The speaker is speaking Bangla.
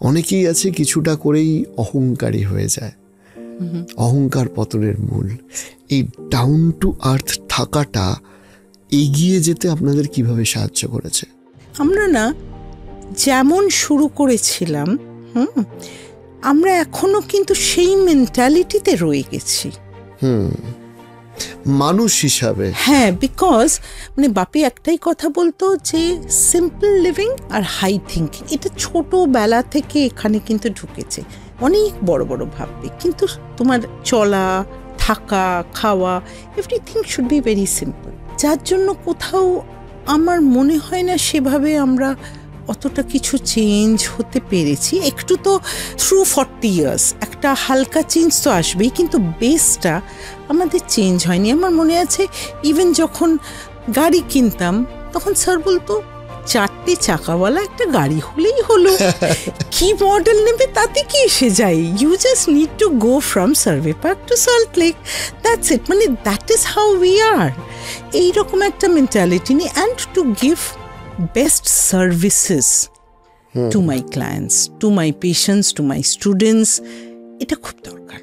অনেকেই আছে কিছুটা করেই অহংকারী হয়ে যায়, অহংকার পতনের মূল। এই ডাউন টু আর্থ থাকাটা এগিয়ে যেতে আপনাদের কিভাবে সাহায্য করেছে? আমরা না যেমন শুরু করেছিলাম আমরা এখনো কিন্তু সেই মেন্টালিটিতে রয়ে গেছি মানুষ হিসাবে। হ্যাঁ, বিকজ মানে বাপি একটাই কথা বলতো যে সিম্পল লিভিং আর হাই থিঙ্কিং, এটা ছোটবেলা থেকে এখানে কিন্তু ঢুকেছে। অনেক বড় বড় ভাববে, কিন্তু তোমার চলা, থাকা, খাওয়া, everything should be very simple. যার জন্য কোথাও আমার মনে হয় না সেভাবে আমরা অতটা কিছু চেঞ্জ হতে পেরেছি। একটু তো থ্রু 40 years একটা হালকা চেঞ্জ তো আসবেই, কিন্তু বেসটা আমাদের চেঞ্জ হয়নি। আমার মনে আছে ইভেন যখন গাড়ি কিনতাম তখন স্যার বলতো 4টে চাকাওয়ালা একটা গাড়ি হলেই হলো, কি মডেল নেবে তাতে কি এসে যায়, you just need to go from Survey Park to Salt Lake, that's it. মানে that is how we are. এইরকম একটা মেন্টালিটি নিয়ে and to give best services to my clients, to my patients, to my students, এটা খুব দরকার।